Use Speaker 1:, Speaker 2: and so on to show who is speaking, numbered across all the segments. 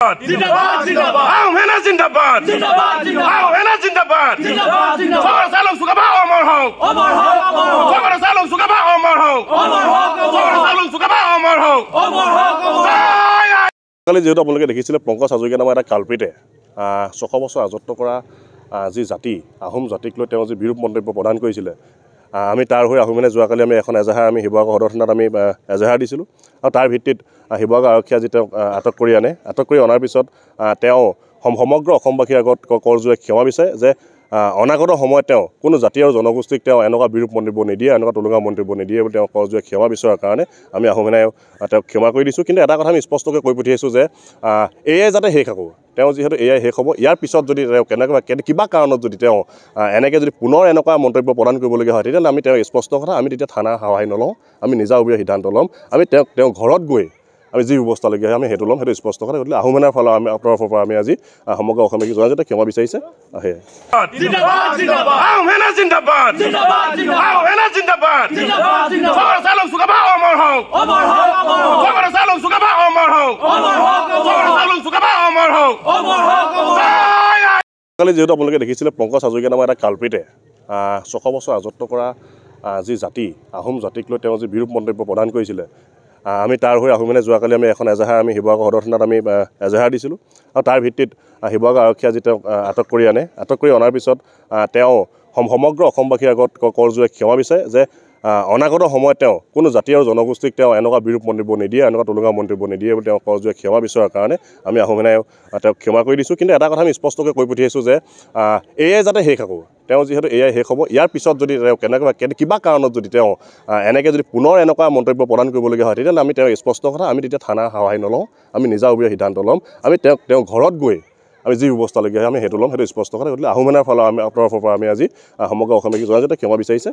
Speaker 1: जिंदाबाद जिंदाबाद आओ मेना जिंदाबाद जिंदाबाद जिंदाबाद आओ मेना जिंदाबाद जिंदाबाद जिंदाबाद खबर सालों सुगबा अमर हो खबर सालों सुगबा अमर हो खबर सालों सुगबा अमर हो
Speaker 2: কালি যেহেতু আপোনালোকে দেখিছিলে পংকজ হাজৰিকা নামৰ এটা কালপ্ৰিটে 600 বছৰ ৰাজত্ব কৰা যি জাতি আহোম জাতিক লৈ তেওঁ যি বিৰূপ মন্তব্য প্ৰদান কৰিছিলে আমি তাৰ হৈ আহোমনে যোৱাকালি আমি এখন এজাহাৰ আমি শিৱসাগৰ সদৰ থানাত আমি এজাহাৰ দিছিলোঁ আৰু তাৰ ভিত্তিত শিৱসাগৰ আৰক্ষীয়ে আজি তেওঁক আটক কৰি অনাৰ পিছত তেওঁ সমগ্ৰ অসমবাসীৰ আগত কৰজোৰে ক্ষমা বিচাৰে যে অনাগত সময়ত তেওঁ কোনো জাতি আৰু জনগোষ্ঠীক তেওঁ এনেকুৱা বিৰূপ মন্তব্য নিদিয়ে এনেকুৱা তুলুঙা মন্তব্য নিদিয়ে বুলি তেওঁ কৰজোৰে ক্ষমা বিচৰাৰ কাৰণে আমি আহোমনে তেওঁক ক্ষমা কৰি দিছোঁ কিন্তু এটা কথা আমি স্পষ্টকৈ কৈ পঠিয়াইছোঁ যে এয়াই যাতে শেষ আকৌ তেওঁ যিহেতু এয়াই শেষ হ'ব ইয়াৰ পিছত যদি তেওঁ কিবা কাৰণত যদি তেওঁ এনেকৈ যদি পুনৰ এনেকুৱা মন্তব্য প্ৰদান কৰিবলগীয়া হয় তেতিয়াহ'লে আমি তেওঁ স্পষ্ট কথা আমি তেতিয়া থানাৰ সহায় নলওঁ আমি নিজাববীয়া সিদ্ধান্ত ল'ম আমি তেওঁ ঘৰত গৈ আমি যি ব্যৱস্থা লগীয়া হয় আমি সেইটো ল'ম সেইটো স্পষ্ট কথা গতিকে আহোমনাৰ ফালৰ আমি তৰফৰ পৰা আমি আজি সমগ্ৰ অসমবাসীক জনাই যাতে ক্ষমা বিচাৰিছে
Speaker 1: जिंदाबाद जिंदाबाद आओ मेना जिंदाबाद जिंदाबाद जिंदाबाद आओ मेना जिंदाबाद जिंदाबाद जिंदाबाद खबर सालों सुगबा अमर हो खबर सालों सुगबा अमर हो खबर सालों सुगबा अमर हो
Speaker 2: কালি যেহেতু আপোনালোকে দেখিছিলে পংকজ হাজৰিকা নামৰ এটা কালপ্ৰিটে 600 বছৰ ৰাজত্ব কৰা যি জাতি আহোম জাতিক লৈ তেওঁ যি বিৰূপ মন্তব্য প্ৰদান কৰিছিলে আমি তাৰ হৈ আহোমনে যোৱাকালি আমি এখন এজাহাৰ আমি শিৱসাগৰ সদৰ থানাত আমি এজাহাৰ দিছিলোঁ আৰু তাৰ ভিত্তিত শিৱসাগৰ আৰক্ষীয়ে আজি তেওঁক আটক কৰি অনাৰ পিছত তেওঁ সমগ্ৰ অসমবাসীৰ আগত কৰজোৰে ক্ষমা বিচাৰে যে অনাগত সময়ত তেওঁ কোনো জাতি আৰু জনগোষ্ঠীক তেওঁ এনেকুৱা বিৰূপ মন্তব্য নিদিয়ে এনেকুৱা তুলুঙা মন্তব্য নিদিয়ে বুলি তেওঁ কৰজোৰে ক্ষমা বিচৰাৰ কাৰণে আমি আহোমনে তেওঁক ক্ষমা কৰি দিছোঁ কিন্তু এটা কথা আমি স্পষ্টকৈ কৈ পঠিয়াইছোঁ যে এয়াই যাতে শেষ আকৌ তেওঁ যিহেতু এয়াই শেষ হ'ব ইয়াৰ পিছত যদি তেওঁ কিবা কাৰণত যদি তেওঁ এনেকৈ যদি পুনৰ এনেকুৱা মন্তব্য প্ৰদান কৰিবলগীয়া হয় তেতিয়াহ'লে আমি তেওঁ স্পষ্ট কথা আমি তেতিয়া থানাৰ সহায় নলওঁ আমি নিজাববীয়া সিদ্ধান্ত ল'ম আমি তেওঁ ঘৰত গৈ আমি যি ব্যৱস্থা লগীয়া হয় আমি সেইটো ল'ম সেইটো স্পষ্ট কথা গতিকে আহোমনাৰ ফালৰ আমি তৰফৰ পৰা আমি আজি সমগ্ৰ অসমবাসীক জনাই যাতে ক্ষমা বিচাৰিছে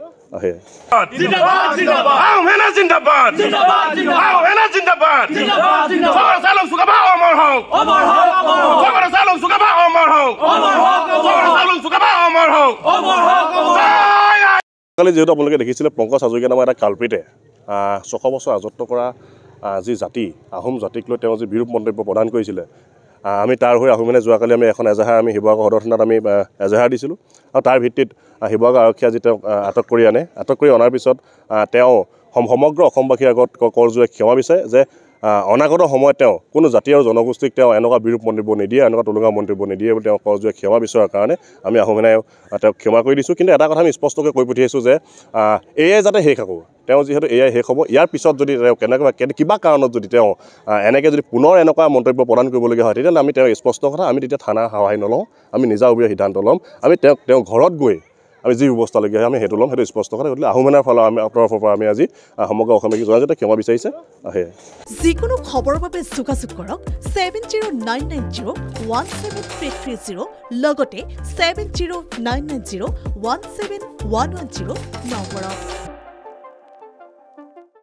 Speaker 1: जिंदाबाद जिंदाबाद आओ मेना जिंदाबाद जिंदाबाद जिंदाबाद आओ मेना जिंदाबाद जिंदाबाद जिंदाबाद खबर सालों सुगबा अमर हो खबर सालों सुगबा अमर हो खबर सालों सुगबा अमर हो
Speaker 2: কালি যেহেতু আপোনালোকে দেখিছিলে পংকজ হাজৰিকা নামৰ এটা কালপ্ৰিটে 600 বছৰ ৰাজত্ব কৰা যি জাতি আহোম জাতিক লৈ তেওঁ যি বিৰূপ মন্তব্য প্ৰদান কৰিছিলে আমি তাৰ হৈ আহোমনে যোৱাকালি আমি এখন এজাহাৰ আমি শিৱসাগৰ সদৰ থানাত আমি এজাহাৰ দিছিলোঁ আৰু তাৰ ভিত্তিত শিৱসাগৰ আৰক্ষীয়ে আজি তেওঁক আটক কৰি অনাৰ পিছত তেওঁ সমগ্ৰ অসমবাসীৰ আগত কৰজোৰে ক্ষমা বিচাৰে যে অনাগত সময়ত তেওঁ কোনো জাতি আৰু জনগোষ্ঠীক তেওঁ এনেকুৱা বিৰূপ মন্তব্য নিদিয়ে এনেকুৱা তুলুঙা মন্তব্য নিদিয়ে বুলি তেওঁ কৰজোৰে ক্ষমা বিচৰাৰ কাৰণে আমি আহোমনে তেওঁক ক্ষমা কৰি দিছোঁ কিন্তু এটা কথা আমি স্পষ্টকৈ কৈ পঠিয়াইছোঁ যে এয়াই যাতে শেষ আকৌ তেওঁ যিহেতু এয়াই শেষ হ'ব ইয়াৰ পিছত যদি তেওঁ কিবা কাৰণত যদি তেওঁ এনেকৈ যদি পুনৰ এনেকুৱা মন্তব্য প্ৰদান কৰিবলগীয়া হয় তেতিয়াহ'লে আমি তেওঁ স্পষ্ট কথা আমি তেতিয়া থানাৰ সহায় নলওঁ আমি নিজাববীয়া সিদ্ধান্ত ল'ম আমি তেওঁ ঘৰত গৈ আমি যি ব্যৱস্থা লগীয়া হয় আমি সেইটো ল'ম সেইটো স্পষ্ট কথা গতিকে আহোমনাৰ ফালৰ আমি তৰফৰ পৰা আমি আজি সমগ্ৰ অসমবাসীক জনাই যাতে ক্ষমা বিচাৰিছে
Speaker 3: যিকোনো খবৰৰ বাবে যোগাযোগ কৰক 7099017330 লগতে 7099017110 নম্বৰত।